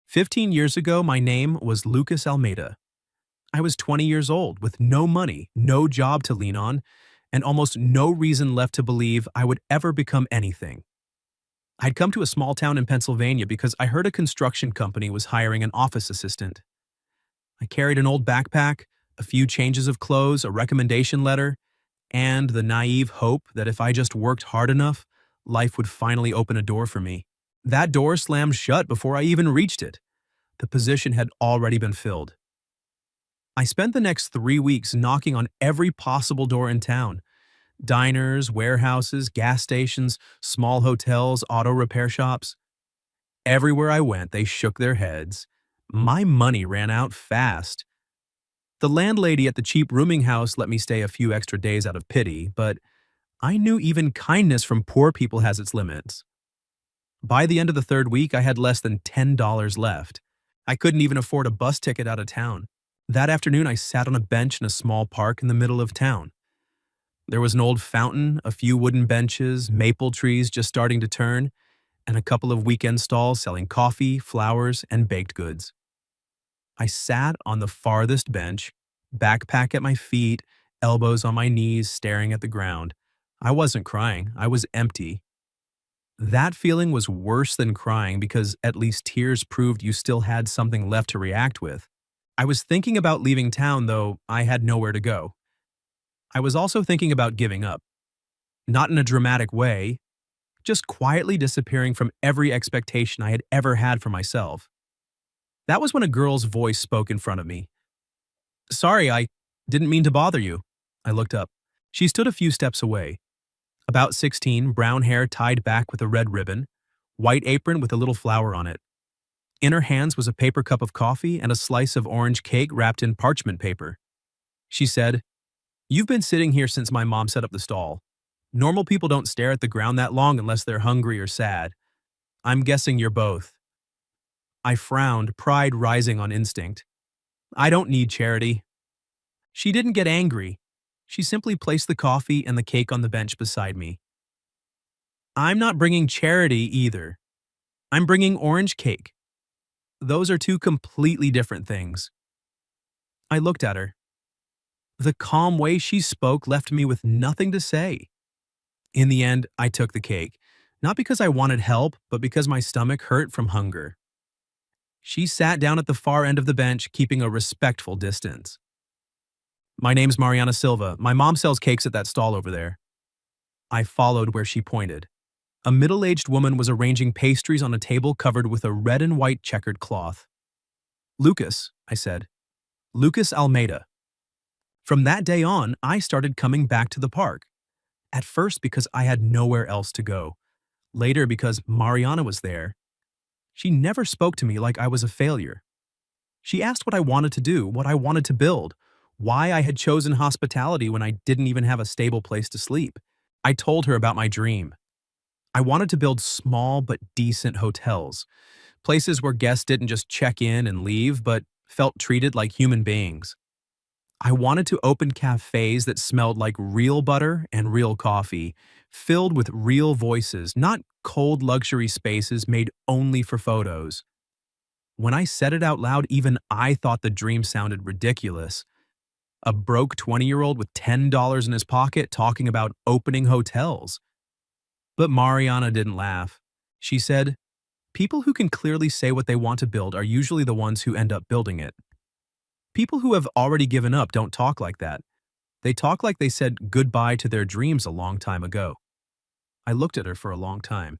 15 years ago, my name was Lucas Almeida. I was 20 years old with no money, no job to lean on, and almost no reason left to believe I would ever become anything. I'd come to a small town in Pennsylvania because I heard a construction company was hiring an office assistant. I carried an old backpack, a few changes of clothes, a recommendation letter, and the naive hope that if I just worked hard enough, life would finally open a door for me. That door slammed shut before I even reached it. The position had already been filled. I spent the next 3 weeks knocking on every possible door in town: diners, warehouses, gas stations, small hotels, auto repair shops. Everywhere I went, they shook their heads. My money ran out fast. The landlady at the cheap rooming house let me stay a few extra days out of pity, but I knew even kindness from poor people has its limits. By the end of the third week, I had less than $10 left. I couldn't even afford a bus ticket out of town. That afternoon, I sat on a bench in a small park in the middle of town. There was an old fountain, a few wooden benches, maple trees just starting to turn, and a couple of weekend stalls selling coffee, flowers, and baked goods. I sat on the farthest bench, backpack at my feet, elbows on my knees, staring at the ground. I wasn't crying. I was empty. That feeling was worse than crying because at least tears proved you still had something left to react with. I was thinking about leaving town, though I had nowhere to go. I was also thinking about giving up. Not in a dramatic way, just quietly disappearing from every expectation I had ever had for myself. That was when a girl's voice spoke in front of me. "Sorry, I didn't mean to bother you." I looked up. She stood a few steps away. About 16, brown hair tied back with a red ribbon, white apron with a little flower on it. In her hands was a paper cup of coffee and a slice of orange cake wrapped in parchment paper. She said, "You've been sitting here since my mom set up the stall. Normal people don't stare at the ground that long unless they're hungry or sad. I'm guessing you're both." I frowned, pride rising on instinct. "I don't need charity." She didn't get angry. She simply placed the coffee and the cake on the bench beside me. "I'm not bringing charity either. I'm bringing orange cake. Those are two completely different things." I looked at her. The calm way she spoke left me with nothing to say. In the end, I took the cake, not because I wanted help, but because my stomach hurt from hunger. She sat down at the far end of the bench, keeping a respectful distance. "My name's Mariana Silva. My mom sells cakes at that stall over there." I followed where she pointed. A middle-aged woman was arranging pastries on a table covered with a red and white checkered cloth. "Lucas," I said. "Lucas Almeida." From that day on, I started coming back to the park. At first because I had nowhere else to go. Later because Mariana was there. She never spoke to me like I was a failure. She asked what I wanted to do, what I wanted to build, why I had chosen hospitality when I didn't even have a stable place to sleep. I told her about my dream. I wanted to build small but decent hotels, places where guests didn't just check in and leave, but felt treated like human beings. I wanted to open cafes that smelled like real butter and real coffee, filled with real voices, not cold luxury spaces made only for photos. When I said it out loud, even I thought the dream sounded ridiculous. A broke 20-year-old with $10 in his pocket talking about opening hotels. But Mariana didn't laugh. She said, "People who can clearly say what they want to build are usually the ones who end up building it. People who have already given up don't talk like that. They talk like they said goodbye to their dreams a long time ago." I looked at her for a long time.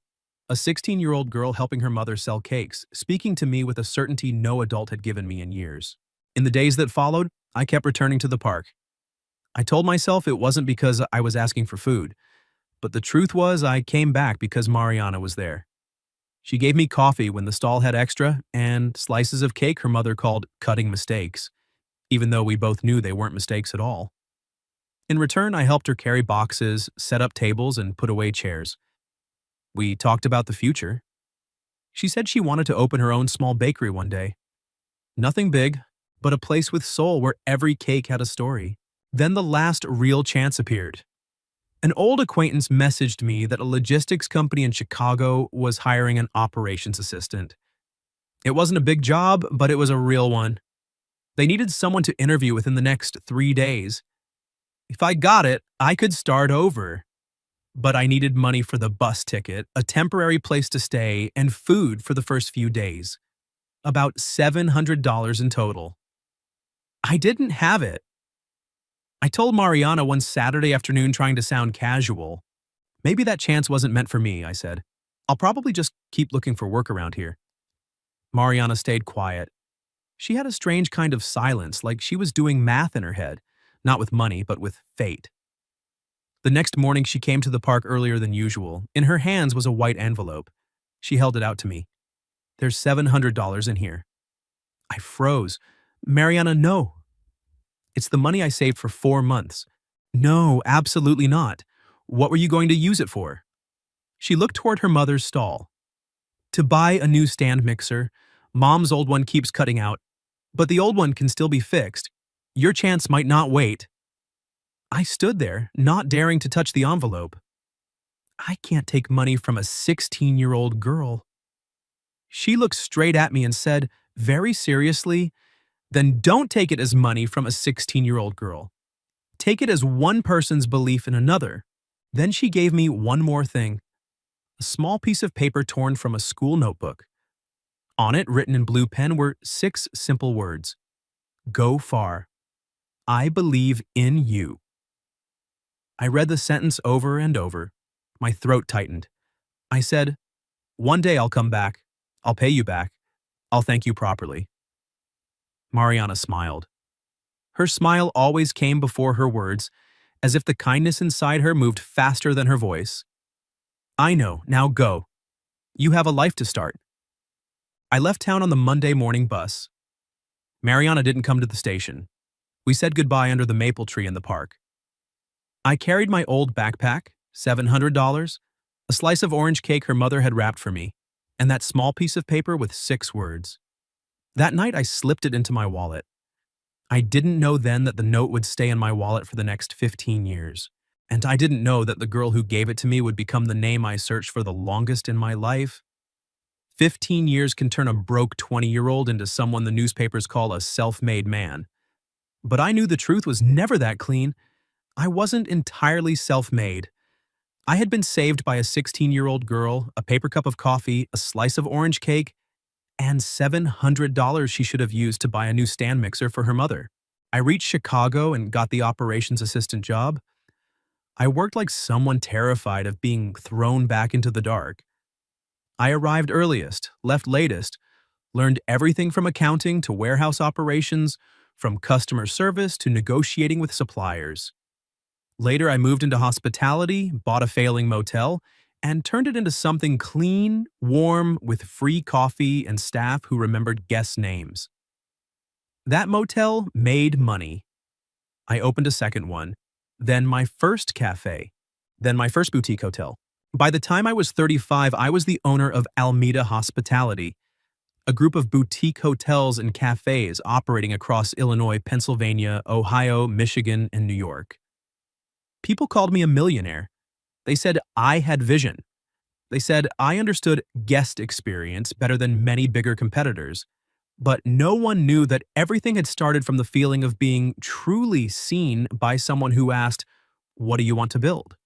A 16-year-old girl helping her mother sell cakes, speaking to me with a certainty no adult had given me in years. In the days that followed, I kept returning to the park. I told myself it wasn't because I was asking for food, but the truth was I came back because Mariana was there. She gave me coffee when the stall had extra, and slices of cake her mother called cutting mistakes, even though we both knew they weren't mistakes at all. In return, I helped her carry boxes, set up tables, and put away chairs. We talked about the future. She said she wanted to open her own small bakery one day. Nothing big, but a place with soul where every cake had a story. Then the last real chance appeared. An old acquaintance messaged me that a logistics company in Chicago was hiring an operations assistant. It wasn't a big job, but it was a real one. They needed someone to interview within the next 3 days. If I got it, I could start over. But I needed money for the bus ticket, a temporary place to stay, and food for the first few days. About $700 in total. I didn't have it. I told Mariana one Saturday afternoon, trying to sound casual. Maybe that chance wasn't meant for me, I said. I'll probably just keep looking for work around here. Mariana stayed quiet. She had a strange kind of silence, like she was doing math in her head, not with money, but with fate. The next morning, she came to the park earlier than usual. In her hands was a white envelope. She held it out to me. There's $700 in here. I froze. Mariana, no. It's the money I saved for 4 months. No, absolutely not. What were you going to use it for? She looked toward her mother's stall. To buy a new stand mixer. Mom's old one keeps cutting out, but the old one can still be fixed. Your chance might not wait. I stood there, not daring to touch the envelope. I can't take money from a 16-year-old girl. She looked straight at me and said, very seriously, then don't take it as money from a 16-year-old girl. Take it as one person's belief in another. Then she gave me one more thing. A small piece of paper torn from a school notebook. On it, written in blue pen, were 6 simple words. Go far. I believe in you. I read the sentence over and over. My throat tightened. I said, one day I'll come back. I'll pay you back. I'll thank you properly. Mariana smiled. Her smile always came before her words, as if the kindness inside her moved faster than her voice. I know, now go. You have a life to start. I left town on the Monday morning bus. Mariana didn't come to the station. We said goodbye under the maple tree in the park. I carried my old backpack, $700, a slice of orange cake her mother had wrapped for me, and that small piece of paper with 6 words. That night I slipped it into my wallet. I didn't know then that the note would stay in my wallet for the next 15 years. And I didn't know that the girl who gave it to me would become the name I searched for the longest in my life. 15 years can turn a broke 20-year-old into someone the newspapers call a self-made man. But I knew the truth was never that clean. I wasn't entirely self-made. I had been saved by a 16-year-old girl, a paper cup of coffee, a slice of orange cake, and $700 she should have used to buy a new stand mixer for her mother. I reached Chicago and got the operations assistant job. I worked like someone terrified of being thrown back into the dark. I arrived earliest, left latest, learned everything from accounting to warehouse operations, from customer service to negotiating with suppliers. Later, I moved into hospitality, bought a failing motel, and turned it into something clean, warm, with free coffee and staff who remembered guests' names. That motel made money. I opened a second one, then my first cafe, then my first boutique hotel. By the time I was 35, I was the owner of Almeida Hospitality, a group of boutique hotels and cafes operating across Illinois, Pennsylvania, Ohio, Michigan, and New York. People called me a millionaire. They said I had vision. They said I understood guest experience better than many bigger competitors. But no one knew that everything had started from the feeling of being truly seen by someone who asked, "What do you want to build?"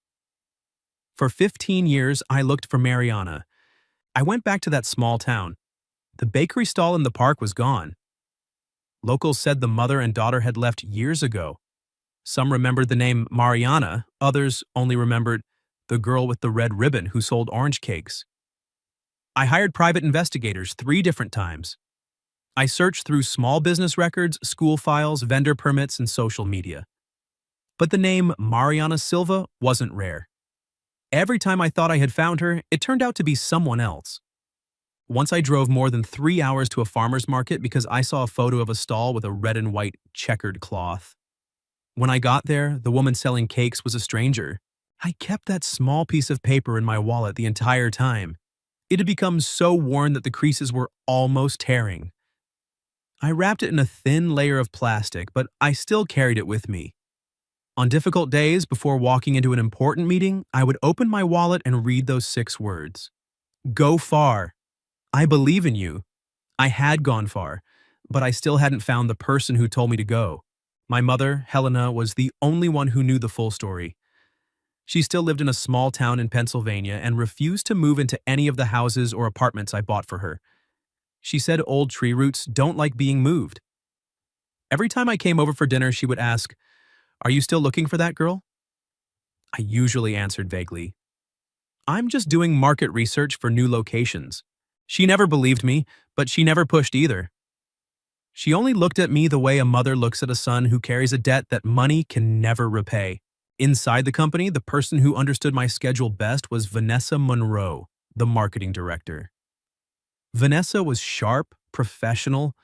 For 15 years, I looked for Mariana. I went back to that small town. The bakery stall in the park was gone. Locals said the mother and daughter had left years ago. Some remembered the name Mariana, others only remembered the girl with the red ribbon who sold orange cakes. I hired private investigators 3 different times. I searched through small business records, school files, vendor permits, and social media. But the name Mariana Silva wasn't rare. Every time I thought I had found her, it turned out to be someone else. Once I drove more than 3 hours to a farmer's market because I saw a photo of a stall with a red and white checkered cloth. When I got there, the woman selling cakes was a stranger. I kept that small piece of paper in my wallet the entire time. It had become so worn that the creases were almost tearing. I wrapped it in a thin layer of plastic, but I still carried it with me. On difficult days, before walking into an important meeting, I would open my wallet and read those 6 words. Go far. I believe in you. I had gone far, but I still hadn't found the person who told me to go. My mother, Helena, was the only one who knew the full story. She still lived in a small town in Pennsylvania and refused to move into any of the houses or apartments I bought for her. She said old tree roots don't like being moved. Every time I came over for dinner, she would ask, "Are you still looking for that girl?" I usually answered vaguely, "I'm just doing market research for new locations." She never believed me, but she never pushed either. She only looked at me the way a mother looks at a son who carries a debt that money can never repay. Inside the company, the person who understood my schedule best was Vanessa Monroe, the marketing director. Vanessa was sharp, professional,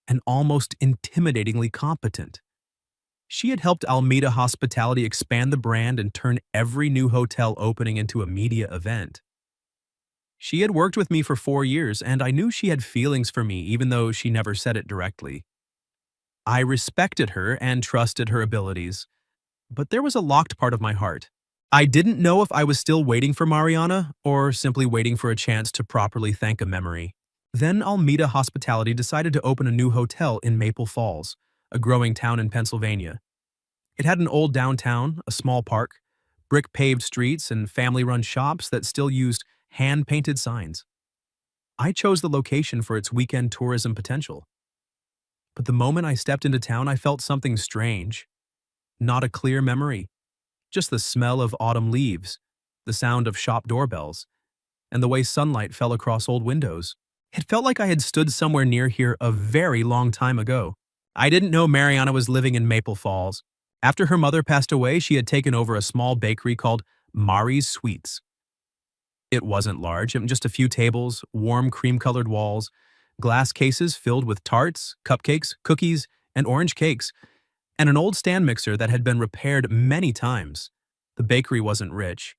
and almost intimidatingly competent. She had helped Almeida Hospitality expand the brand and turn every new hotel opening into a media event. She had worked with me for 4 years, and I knew she had feelings for me even though she never said it directly. I respected her and trusted her abilities, but there was a locked part of my heart. I didn't know if I was still waiting for Mariana or simply waiting for a chance to properly thank a memory. Then Almeida Hospitality decided to open a new hotel in Maple Falls, a growing town in Pennsylvania. It had an old downtown, a small park, brick-paved streets, and family-run shops that still used hand-painted signs. I chose the location for its weekend tourism potential. But the moment I stepped into town, I felt something strange. Not a clear memory, just the smell of autumn leaves, the sound of shop doorbells, and the way sunlight fell across old windows. It felt like I had stood somewhere near here a very long time ago. I didn't know Mariana was living in Maple Falls. After her mother passed away, she had taken over a small bakery called Mari's Sweets. It wasn't large, just a few tables, warm cream-colored walls, glass cases filled with tarts, cupcakes, cookies, and orange cakes, and an old stand mixer that had been repaired many times. The bakery wasn't rich.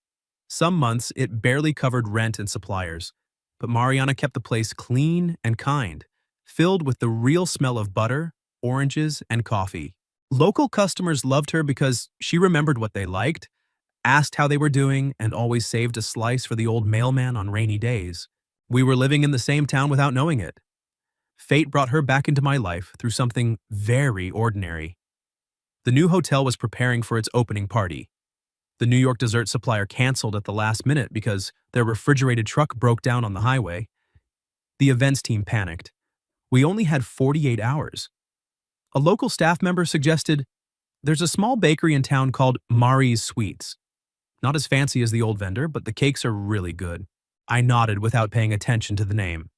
Some months, it barely covered rent and suppliers, but Mariana kept the place clean and kind, filled with the real smell of butter, oranges, and coffee. Local customers loved her because she remembered what they liked, asked how they were doing, and always saved a slice for the old mailman on rainy days. We were living in the same town without knowing it. Fate brought her back into my life through something very ordinary. The new hotel was preparing for its opening party. The New York dessert supplier canceled at the last minute because their refrigerated truck broke down on the highway. The events team panicked. We only had 48 hours. A local staff member suggested, "There's a small bakery in town called Mari's Sweets. Not as fancy as the old vendor, but the cakes are really good." I nodded without paying attention to the name.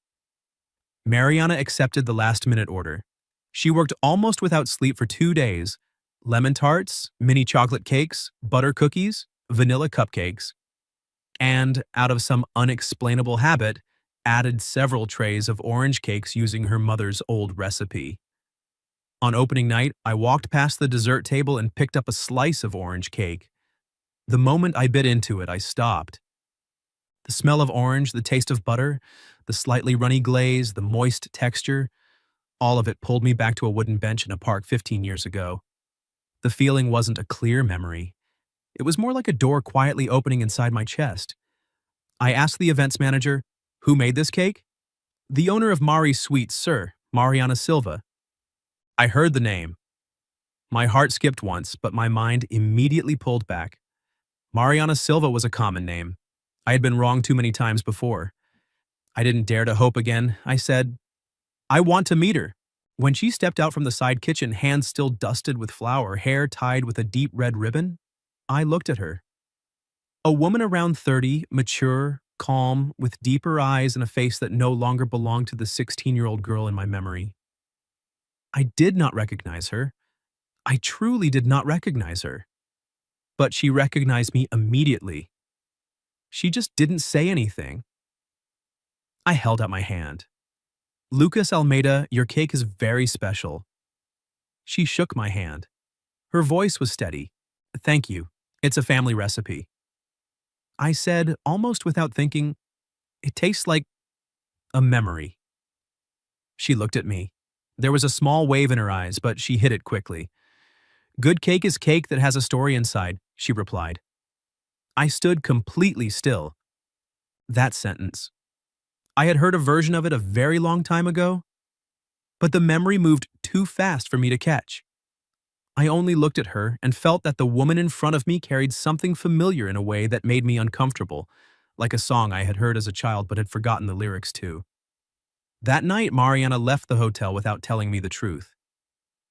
Mariana accepted the last-minute order. She worked almost without sleep for 2 days. Lemon tarts, mini chocolate cakes, butter cookies, vanilla cupcakes, and, out of some unexplainable habit, added several trays of orange cakes using her mother's old recipe. On opening night, I walked past the dessert table and picked up a slice of orange cake. The moment I bit into it, I stopped. The smell of orange, the taste of butter, the slightly runny glaze, the moist texture, all of it pulled me back to a wooden bench in a park 15 years ago. The feeling wasn't a clear memory. It was more like a door quietly opening inside my chest. I asked the events manager, "Who made this cake?" "The owner of Mari's Sweets, sir, Mariana Silva." I heard the name. My heart skipped once, but my mind immediately pulled back. Mariana Silva was a common name. I had been wrong too many times before. I didn't dare to hope again. I said, "I want to meet her." When she stepped out from the side kitchen, hands still dusted with flour, hair tied with a deep red ribbon, I looked at her. A woman around 30, mature, calm, with deeper eyes and a face that no longer belonged to the 16-year-old girl in my memory. I did not recognize her. I truly did not recognize her. But she recognized me immediately. She just didn't say anything. I held out my hand. "Lucas Almeida, your cake is very special." She shook my hand. Her voice was steady. "Thank you. It's a family recipe." I said, almost without thinking, "It tastes like a memory." She looked at me. There was a small wave in her eyes, but she hid it quickly. "Good cake is cake that has a story inside," she replied. I stood completely still. That sentence. I had heard a version of it a very long time ago, but the memory moved too fast for me to catch. I only looked at her and felt that the woman in front of me carried something familiar in a way that made me uncomfortable, like a song I had heard as a child but had forgotten the lyrics to. That night, Mariana left the hotel without telling me the truth.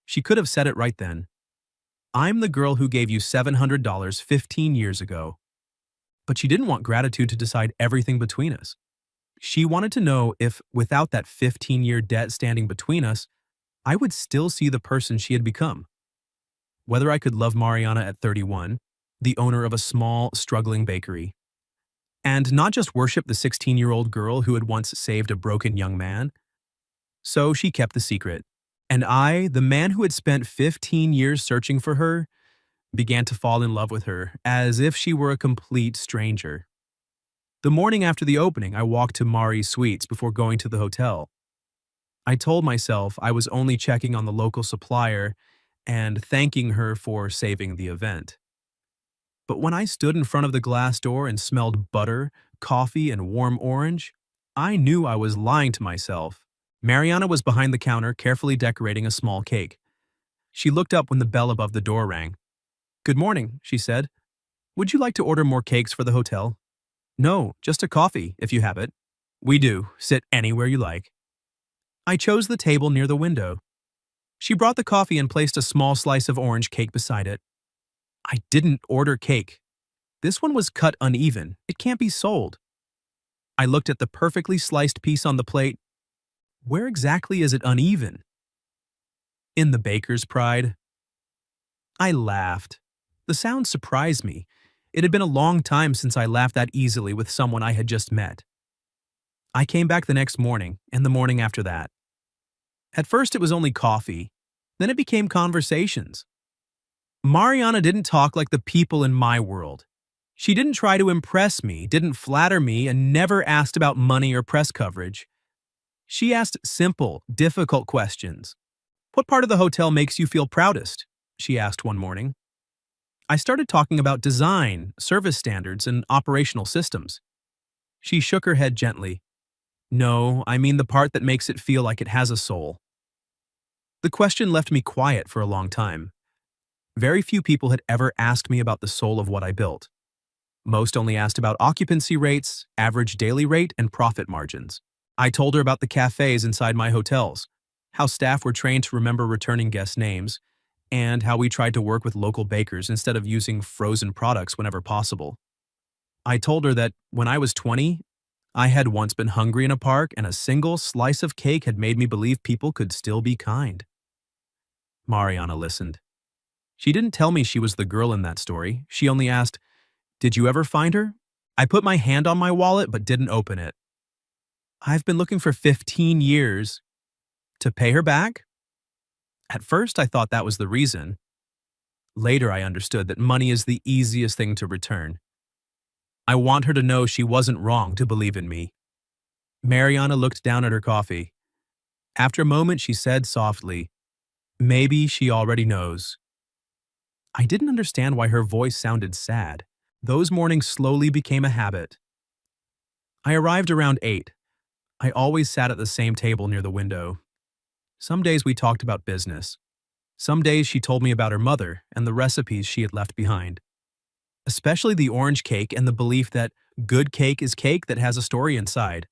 She could have said it right then. I'm the girl who gave you $700 15 years ago. But she didn't want gratitude to decide everything between us. She wanted to know if, without that 15-year debt standing between us, I would still see the person she had become. Whether I could love Mariana at 31, the owner of a small, struggling bakery, and not just worship the 16-year-old girl who had once saved a broken young man. So she kept the secret. And I, the man who had spent 15 years searching for her, began to fall in love with her as if she were a complete stranger. The morning after the opening, I walked to Mari's Sweets before going to the hotel. I told myself I was only checking on the local supplier and thanking her for saving the event. But when I stood in front of the glass door and smelled butter, coffee, and warm orange, I knew I was lying to myself. Mariana was behind the counter, carefully decorating a small cake. She looked up when the bell above the door rang. "Good morning," she said. "Would you like to order more cakes for the hotel?" "No, just a coffee, if you have it." "We do. Sit anywhere you like." I chose the table near the window. She brought the coffee and placed a small slice of orange cake beside it. "I didn't order cake. This one was cut uneven. It can't be sold." I looked at the perfectly sliced piece on the plate. Where exactly is it uneven? In the baker's pride. I laughed. The sound surprised me. It had been a long time since I laughed that easily with someone I had just met. I came back the next morning, and the morning after that. At first it was only coffee. Then it became conversations. Mariana didn't talk like the people in my world. She didn't try to impress me, didn't flatter me, and never asked about money or press coverage. She asked simple, difficult questions. "What part of the hotel makes you feel proudest?" she asked one morning. I started talking about design, service standards, and operational systems. She shook her head gently. "No, I mean the part that makes it feel like it has a soul." The question left me quiet for a long time. Very few people had ever asked me about the soul of what I built. Most only asked about occupancy rates, average daily rate, and profit margins. I told her about the cafes inside my hotels, how staff were trained to remember returning guests' names, and how we tried to work with local bakers instead of using frozen products whenever possible. I told her that when I was 20, I had once been hungry in a park and a single slice of cake had made me believe people could still be kind. Mariana listened. She didn't tell me she was the girl in that story. She only asked, "Did you ever find her?" I put my hand on my wallet but didn't open it. "I've been looking for 15 years. To pay her back?" At first, I thought that was the reason. Later, I understood that money is the easiest thing to return. I want her to know she wasn't wrong to believe in me. Mariana looked down at her coffee. After a moment, she said softly, "Maybe she already knows." I didn't understand why her voice sounded sad. Those mornings slowly became a habit. I arrived around 8. I always sat at the same table near the window. Some days we talked about business. Some days she told me about her mother and the recipes she had left behind. Especially the orange cake and the belief that good cake is cake that has a story inside.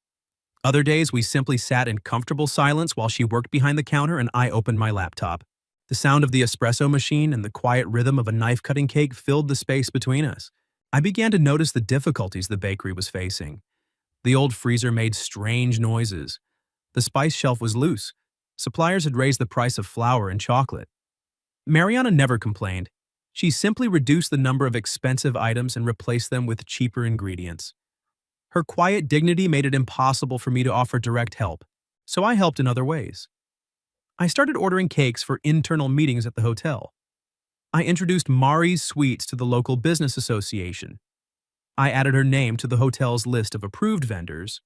Other days we simply sat in comfortable silence while she worked behind the counter and I opened my laptop. The sound of the espresso machine and the quiet rhythm of a knife-cutting cake filled the space between us. I began to notice the difficulties the bakery was facing. The old freezer made strange noises. The spice shelf was loose. Suppliers had raised the price of flour and chocolate. Mariana never complained. She simply reduced the number of expensive items and replaced them with cheaper ingredients. Her quiet dignity made it impossible for me to offer direct help, so I helped in other ways. I started ordering cakes for internal meetings at the hotel. I introduced Mari's Sweets to the local business association. I added her name to the hotel's list of approved vendors.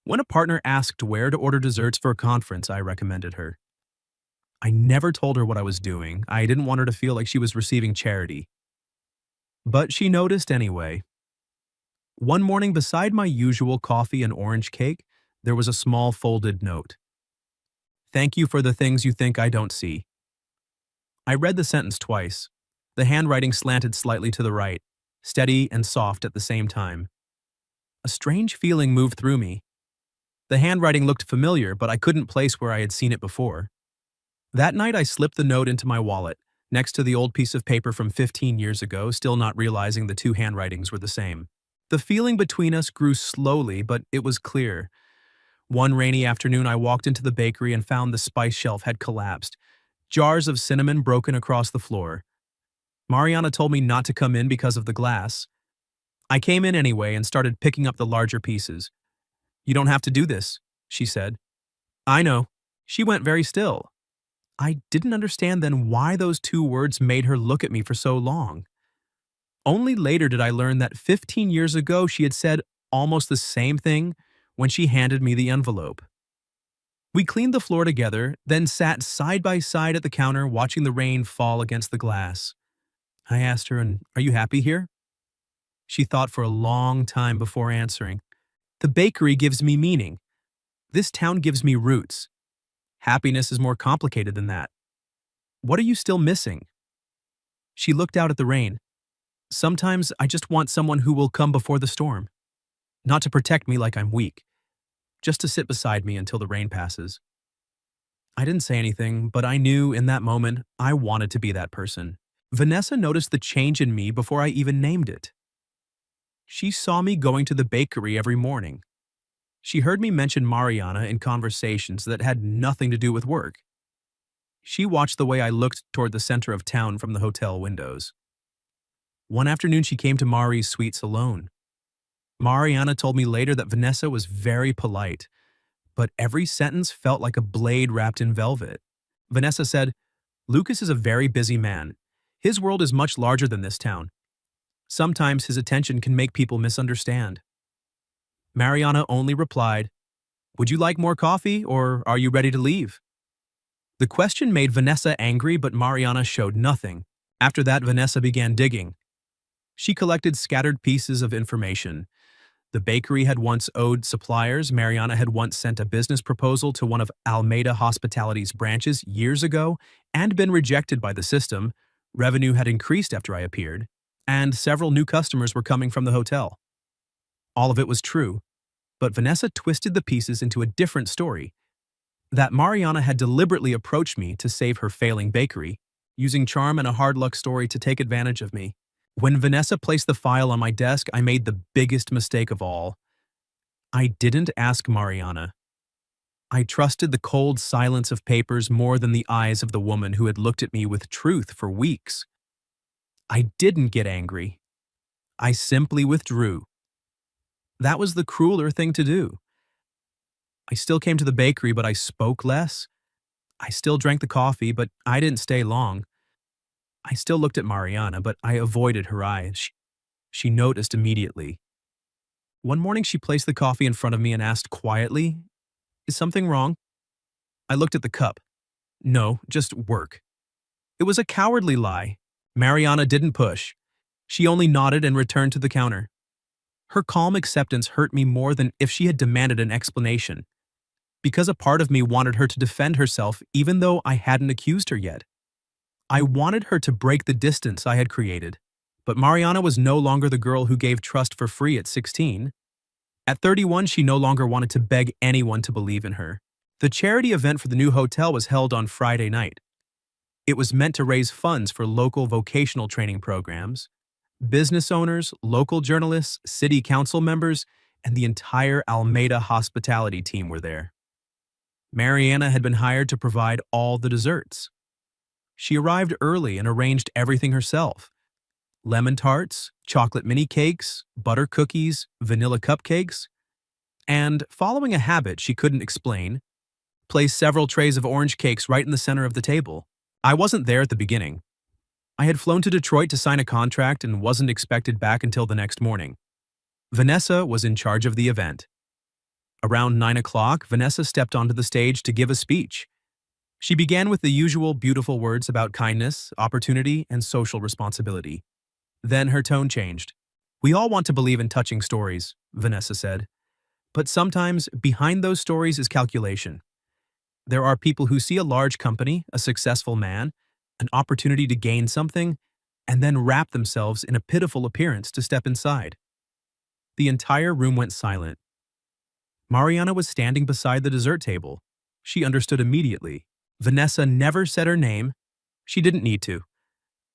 When a partner asked where to order desserts for a conference, I recommended her. I never told her what I was doing. I didn't want her to feel like she was receiving charity. But she noticed anyway. One morning, beside my usual coffee and orange cake, there was a small folded note. Thank you for the things you think I don't see. I read the sentence twice. The handwriting slanted slightly to the right, steady and soft at the same time. A strange feeling moved through me. The handwriting looked familiar, but I couldn't place where I had seen it before. That night, I slipped the note into my wallet, next to the old piece of paper from 15 years ago, still not realizing the two handwritings were the same. The feeling between us grew slowly, but it was clear. One rainy afternoon, I walked into the bakery and found the spice shelf had collapsed, jars of cinnamon broken across the floor. Mariana told me not to come in because of the glass. I came in anyway and started picking up the larger pieces. You don't have to do this, she said. I know. She went very still. I didn't understand then why those two words made her look at me for so long. Only later did I learn that 15 years ago she had said almost the same thing when she handed me the envelope. We cleaned the floor together, then sat side by side at the counter watching the rain fall against the glass. I asked her, "And are you happy here?" She thought for a long time before answering. The bakery gives me meaning. This town gives me roots. Happiness is more complicated than that. What are you still missing? She looked out at the rain. Sometimes I just want someone who will come before the storm. Not to protect me like I'm weak. Just to sit beside me until the rain passes. I didn't say anything, but I knew in that moment I wanted to be that person. Vanessa noticed the change in me before I even named it. She saw me going to the bakery every morning. She heard me mention Mariana in conversations that had nothing to do with work. She watched the way I looked toward the center of town from the hotel windows. One afternoon she came to Mari's suites alone. Mariana told me later that Vanessa was very polite, but every sentence felt like a blade wrapped in velvet. Vanessa said, "Lucas is a very busy man. His world is much larger than this town. Sometimes his attention can make people misunderstand." Mariana only replied, "Would you like more coffee, or are you ready to leave?" The question made Vanessa angry, but Mariana showed nothing. After that, Vanessa began digging. She collected scattered pieces of information. The bakery had once owed suppliers. Mariana had once sent a business proposal to one of Almeida Hospitality's branches years ago and been rejected by the system. Revenue had increased after I appeared, and several new customers were coming from the hotel. All of it was true, but Vanessa twisted the pieces into a different story. That Mariana had deliberately approached me to save her failing bakery, using charm and a hard luck story to take advantage of me. When Vanessa placed the file on my desk, I made the biggest mistake of all. I didn't ask Mariana. I trusted the cold silence of papers more than the eyes of the woman who had looked at me with truth for weeks. I didn't get angry. I simply withdrew. That was the crueler thing to do. I still came to the bakery, but I spoke less. I still drank the coffee, but I didn't stay long. I still looked at Mariana, but I avoided her eyes. She noticed immediately. One morning she placed the coffee in front of me and asked quietly, "Is something wrong?" I looked at the cup. No, just work. It was a cowardly lie. Mariana didn't push. She only nodded and returned to the counter. Her calm acceptance hurt me more than if she had demanded an explanation, because a part of me wanted her to defend herself even though I hadn't accused her yet. I wanted her to break the distance I had created, but Mariana was no longer the girl who gave trust for free at 16. At 31, she no longer wanted to beg anyone to believe in her. The charity event for the new hotel was held on Friday night. It was meant to raise funds for local vocational training programs. Business owners, local journalists, city council members, and the entire Almeida hospitality team were there. Mariana had been hired to provide all the desserts. She arrived early and arranged everything herself. Lemon tarts, chocolate mini cakes, butter cookies, vanilla cupcakes, and, following a habit she couldn't explain, placed several trays of orange cakes right in the center of the table. I wasn't there at the beginning. I had flown to Detroit to sign a contract and wasn't expected back until the next morning. Vanessa was in charge of the event. Around 9 o'clock, Vanessa stepped onto the stage to give a speech. She began with the usual beautiful words about kindness, opportunity, and social responsibility. Then her tone changed. "We all want to believe in touching stories," Vanessa said. "But sometimes, behind those stories is calculation. There are people who see a large company, a successful man, an opportunity to gain something, and then wrap themselves in a pitiful appearance to step inside. The entire room went silent. Mariana was standing beside the dessert table. She understood immediately. Vanessa never said her name. She didn't need to.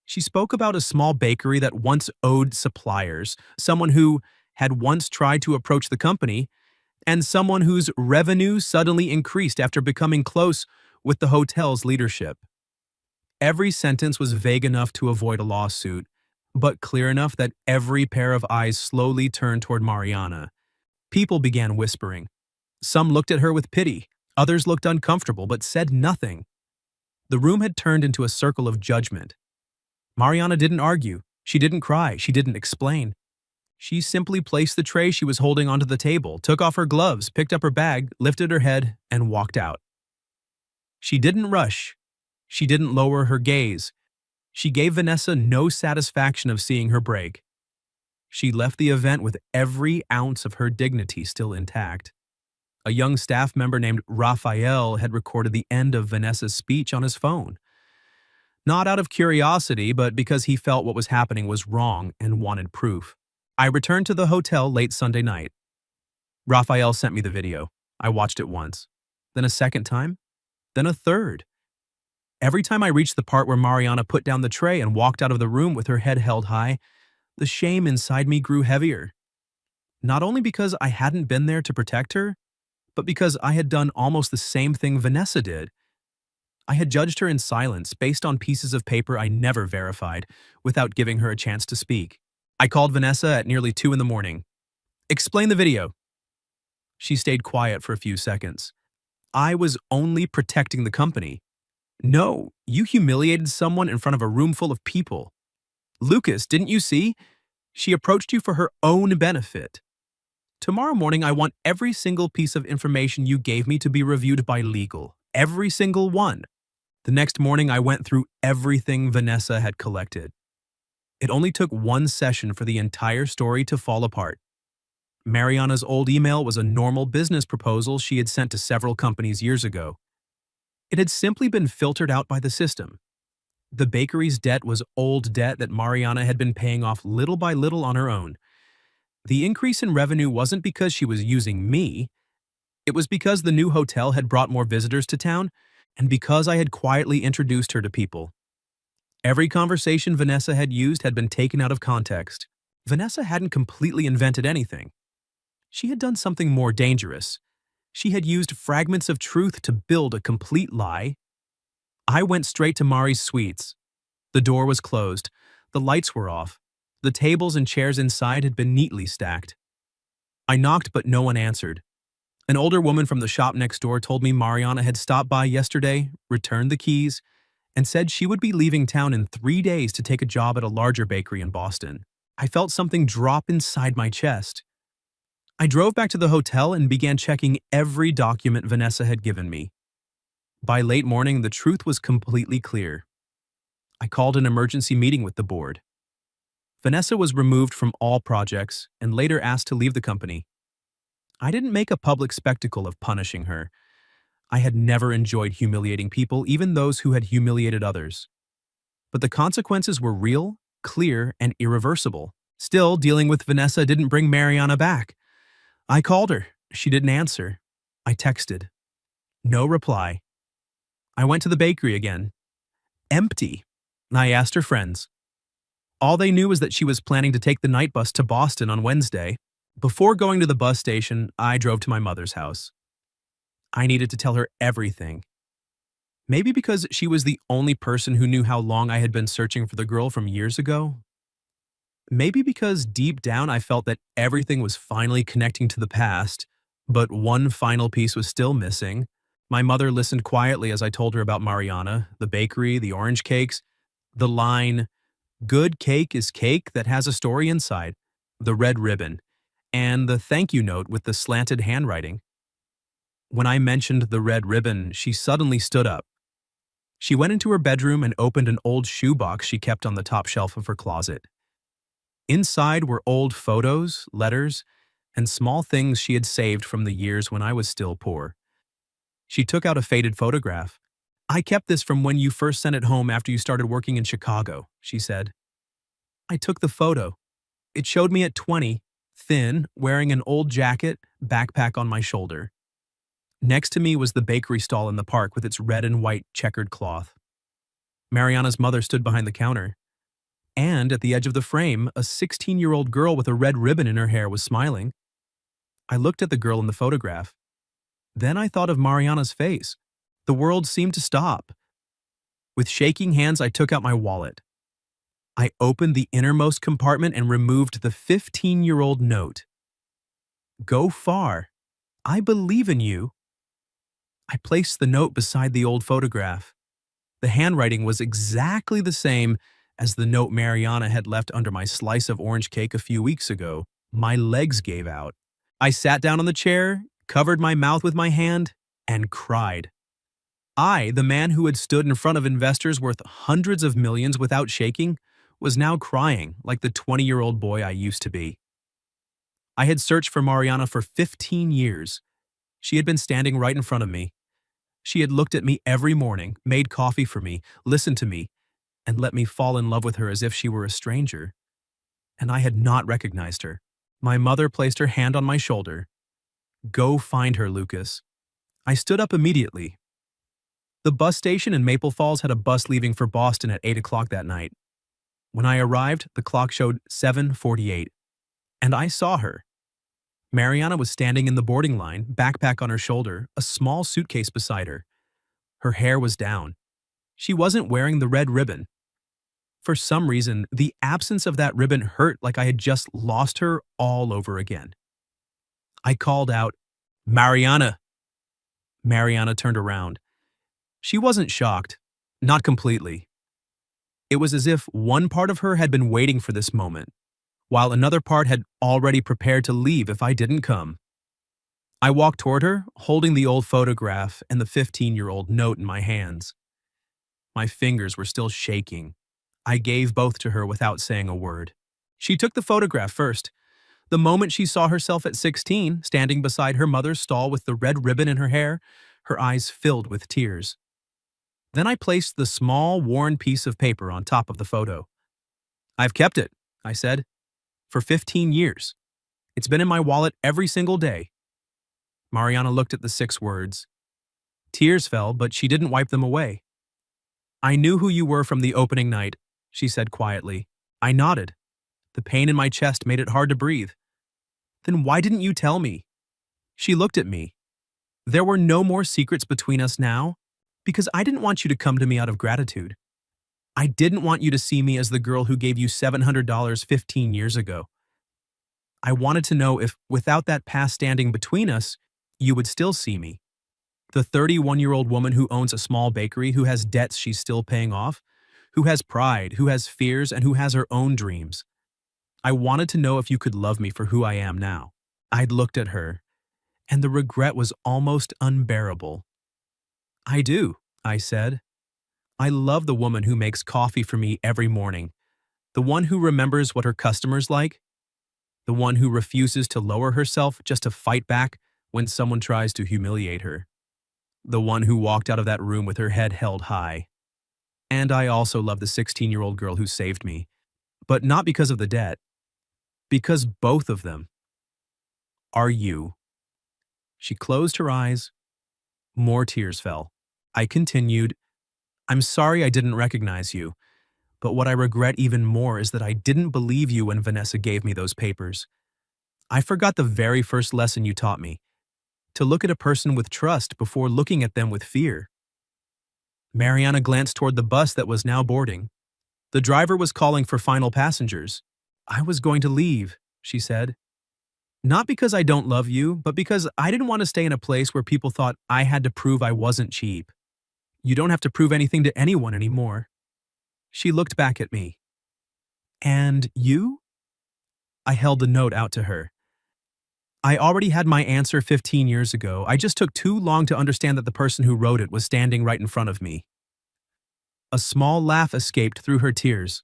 She spoke about a small bakery that once owed suppliers, someone who had once tried to approach the company, and someone whose revenue suddenly increased after becoming close with the hotel's leadership. Every sentence was vague enough to avoid a lawsuit, but clear enough that every pair of eyes slowly turned toward Mariana. People began whispering. Some looked at her with pity, others looked uncomfortable but said nothing. The room had turned into a circle of judgment. Mariana didn't argue, she didn't cry, she didn't explain. She simply placed the tray she was holding onto the table, took off her gloves, picked up her bag, lifted her head, and walked out. She didn't rush. She didn't lower her gaze. She gave Vanessa no satisfaction of seeing her break. She left the event with every ounce of her dignity still intact. A young staff member named Raphael had recorded the end of Vanessa's speech on his phone. Not out of curiosity, but because he felt what was happening was wrong and wanted proof. I returned to the hotel late Sunday night. Raphael sent me the video. I watched it once, then a second time, then a third. Every time I reached the part where Mariana put down the tray and walked out of the room with her head held high, the shame inside me grew heavier. Not only because I hadn't been there to protect her, but because I had done almost the same thing Vanessa did. I had judged her in silence based on pieces of paper I never verified, without giving her a chance to speak. I called Vanessa at nearly 2 in the morning. Explain the video. She stayed quiet for a few seconds. I was only protecting the company. No, you humiliated someone in front of a room full of people. Lucas, didn't you see? She approached you for her own benefit. Tomorrow morning, I want every single piece of information you gave me to be reviewed by legal. Every single one. The next morning, I went through everything Vanessa had collected. It only took one session for the entire story to fall apart. Mariana's old email was a normal business proposal she had sent to several companies years ago. It had simply been filtered out by the system. The bakery's debt was old debt that Mariana had been paying off little by little on her own. The increase in revenue wasn't because she was using me. It was because the new hotel had brought more visitors to town, and because I had quietly introduced her to people. Every conversation Vanessa had used had been taken out of context. Vanessa hadn't completely invented anything. She had done something more dangerous. She had used fragments of truth to build a complete lie. I went straight to Mari's Sweets. The door was closed. The lights were off. The tables and chairs inside had been neatly stacked. I knocked, but no one answered. An older woman from the shop next door told me Mariana had stopped by yesterday, returned the keys, and said she would be leaving town in 3 days to take a job at a larger bakery in Boston. I felt something drop inside my chest. I drove back to the hotel and began checking every document Vanessa had given me. By late morning, the truth was completely clear. I called an emergency meeting with the board. Vanessa was removed from all projects and later asked to leave the company. I didn't make a public spectacle of punishing her. I had never enjoyed humiliating people, even those who had humiliated others. But the consequences were real, clear, and irreversible. Still, dealing with Vanessa didn't bring Mariana back. I called her. She didn't answer. I texted. No reply. I went to the bakery again. Empty. I asked her friends. All they knew was that she was planning to take the night bus to Boston on Wednesday. Before going to the bus station, I drove to my mother's house. I needed to tell her everything. Maybe because she was the only person who knew how long I had been searching for the girl from years ago. Maybe because deep down I felt that everything was finally connecting to the past, but one final piece was still missing. My mother listened quietly as I told her about Mariana, the bakery, the orange cakes, the line, "Good cake is cake that has a story inside," the red ribbon, and the thank you note with the slanted handwriting. When I mentioned the red ribbon, she suddenly stood up. She went into her bedroom and opened an old shoebox she kept on the top shelf of her closet. Inside were old photos, letters, and small things she had saved from the years when I was still poor. She took out a faded photograph. I kept this from when you first sent it home after you started working in Chicago, she said. I took the photo. It showed me at 20, thin, wearing an old jacket, backpack on my shoulder. Next to me was the bakery stall in the park with its red and white checkered cloth. Mariana's mother stood behind the counter. And at the edge of the frame, a 16-year-old girl with a red ribbon in her hair was smiling. I looked at the girl in the photograph. Then I thought of Mariana's face. The world seemed to stop. With shaking hands, I took out my wallet. I opened the innermost compartment and removed the 15-year-old note. Go far. I believe in you. I placed the note beside the old photograph. The handwriting was exactly the same as the note Mariana had left under my slice of orange cake a few weeks ago. My legs gave out. I sat down on the chair, covered my mouth with my hand, and cried. I, the man who had stood in front of investors worth hundreds of millions without shaking, was now crying like the 20-year-old boy I used to be. I had searched for Mariana for 15 years. She had been standing right in front of me. She had looked at me every morning, made coffee for me, listened to me, and let me fall in love with her as if she were a stranger. And I had not recognized her. My mother placed her hand on my shoulder. Go find her, Lucas. I stood up immediately. The bus station in Maple Falls had a bus leaving for Boston at 8 o'clock that night. When I arrived, the clock showed 7:48, and I saw her. Mariana was standing in the boarding line, backpack on her shoulder, a small suitcase beside her. Her hair was down. She wasn't wearing the red ribbon. For some reason, the absence of that ribbon hurt like I had just lost her all over again. I called out, Mariana. Mariana turned around. She wasn't shocked, not completely. It was as if one part of her had been waiting for this moment, while another part had already prepared to leave if I didn't come. I walked toward her, holding the old photograph and the 15-year-old note in my hands. My fingers were still shaking. I gave both to her without saying a word. She took the photograph first. The moment she saw herself at 16, standing beside her mother's stall with the red ribbon in her hair, her eyes filled with tears. Then I placed the small, worn piece of paper on top of the photo. I've kept it, I said, for 15 years. It's been in my wallet every single day. Mariana looked at the 6 words. Tears fell, but she didn't wipe them away. I knew who you were from the opening night, she said quietly. I nodded. The pain in my chest made it hard to breathe. Then why didn't you tell me? She looked at me. There were no more secrets between us now, because I didn't want you to come to me out of gratitude. I didn't want you to see me as the girl who gave you $700 15 years ago. I wanted to know if, without that past standing between us, you would still see me. The 31-year-old woman who owns a small bakery, who has debts she's still paying off, who has pride, who has fears, and who has her own dreams. I wanted to know if you could love me for who I am now. I'd looked at her, and the regret was almost unbearable. I do, I said. I love the woman who makes coffee for me every morning, the one who remembers what her customers like, the one who refuses to lower herself just to fight back when someone tries to humiliate her, the one who walked out of that room with her head held high. And I also love the 16-year-old girl who saved me, but not because of the debt, because both of them are you. She closed her eyes. More tears fell. I continued, I'm sorry I didn't recognize you, but what I regret even more is that I didn't believe you when Vanessa gave me those papers. I forgot the very first lesson you taught me, to look at a person with trust before looking at them with fear. Mariana glanced toward the bus that was now boarding. The driver was calling for final passengers. I was going to leave, she said. Not because I don't love you, but because I didn't want to stay in a place where people thought I had to prove I wasn't cheap. You don't have to prove anything to anyone anymore. She looked back at me. And you? I held the note out to her. I already had my answer 15 years ago. I just took too long to understand that the person who wrote it was standing right in front of me. A small laugh escaped through her tears.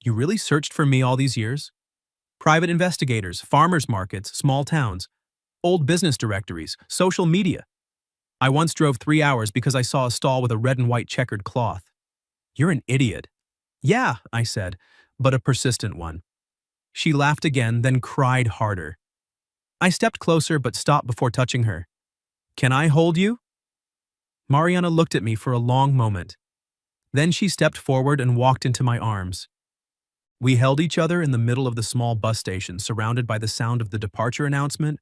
You really searched for me all these years? Private investigators, farmers markets, small towns, old business directories, social media. I once drove 3 hours because I saw a stall with a red and white checkered cloth. You're an idiot. Yeah, I said, but a persistent one. She laughed again, then cried harder. I stepped closer but stopped before touching her. Can I hold you? Mariana looked at me for a long moment. Then she stepped forward and walked into my arms. We held each other in the middle of the small bus station, surrounded by the sound of the departure announcement,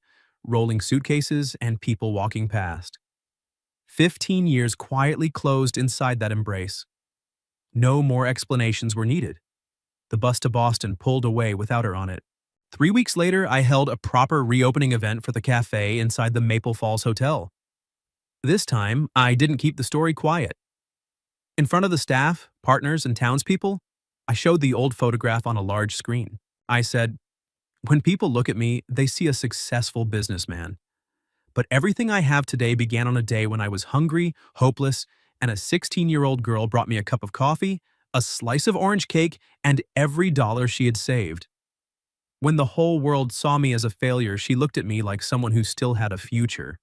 rolling suitcases, and people walking past. 15 years quietly closed inside that embrace. No more explanations were needed. The bus to Boston pulled away without her on it. 3 weeks later, I held a proper reopening event for the cafe inside the Maple Falls Hotel. This time, I didn't keep the story quiet. In front of the staff, partners, and townspeople, I showed the old photograph on a large screen. I said, when people look at me, they see a successful businessman. But everything I have today began on a day when I was hungry, hopeless, and a 16-year-old girl brought me a cup of coffee, a slice of orange cake, and every dollar she had saved. When the whole world saw me as a failure, she looked at me like someone who still had a future.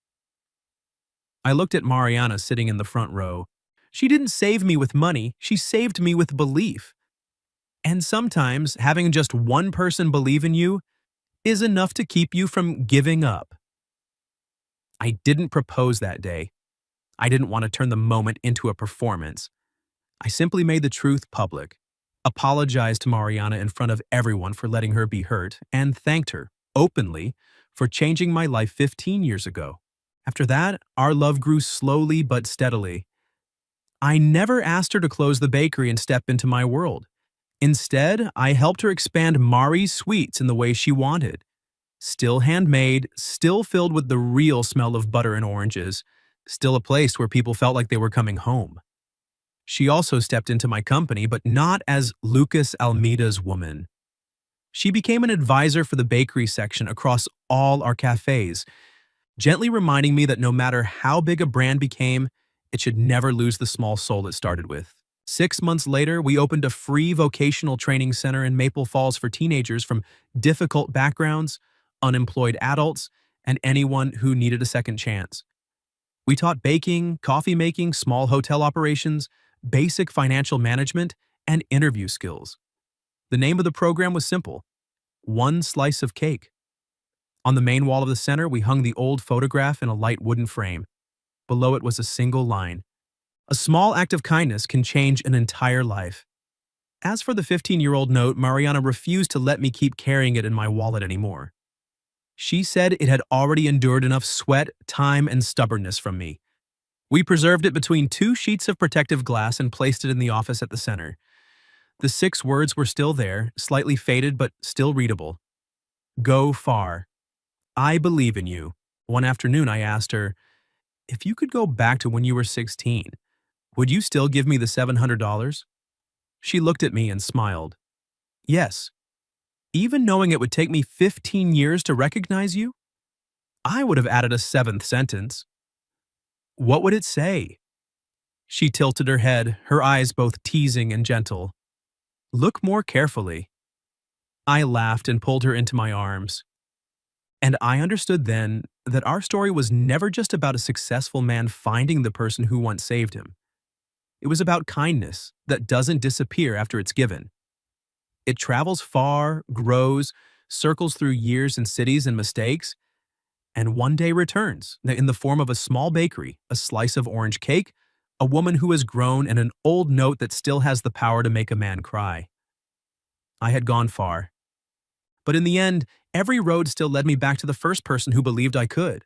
I looked at Mariana sitting in the front row. She didn't save me with money, she saved me with belief. And sometimes having just one person believe in you is enough to keep you from giving up. I didn't propose that day. I didn't want to turn the moment into a performance. I simply made the truth public, apologized to Mariana in front of everyone for letting her be hurt, and thanked her, openly, for changing my life 15 years ago. After that, our love grew slowly but steadily. I never asked her to close the bakery and step into my world. Instead, I helped her expand Mari's Sweets in the way she wanted. Still handmade, still filled with the real smell of butter and oranges, still a place where people felt like they were coming home. She also stepped into my company, but not as Lucas Almeida's woman. She became an advisor for the bakery section across all our cafes, gently reminding me that no matter how big a brand became, it should never lose the small soul it started with. 6 months later, we opened a free vocational training center in Maple Falls for teenagers from difficult backgrounds, unemployed adults, and anyone who needed a second chance. We taught baking, coffee making, small hotel operations, basic financial management, and interview skills. The name of the program was simple: One Slice of Cake. On the main wall of the center, we hung the old photograph in a light wooden frame. Below it was a single line: a small act of kindness can change an entire life. As for the 15-year-old note, Mariana refused to let me keep carrying it in my wallet anymore. She said it had already endured enough sweat, time, and stubbornness from me. We preserved it between 2 sheets of protective glass and placed it in the office at the center. The 6 words were still there, slightly faded but still readable. Go far. I believe in you. One afternoon I asked her, if you could go back to when you were 16, would you still give me the $700? She looked at me and smiled. Yes. Even knowing it would take me 15 years to recognize you? I would have added a 7th sentence. What would it say? She tilted her head, her eyes both teasing and gentle. Look more carefully. I laughed and pulled her into my arms. And I understood then that our story was never just about a successful man finding the person who once saved him. It was about kindness that doesn't disappear after it's given. It travels far, grows, circles through years and cities and mistakes, and one day returns in the form of a small bakery, a slice of orange cake, a woman who has grown, and an old note that still has the power to make a man cry. I had gone far. But in the end, every road still led me back to the first person who believed I could.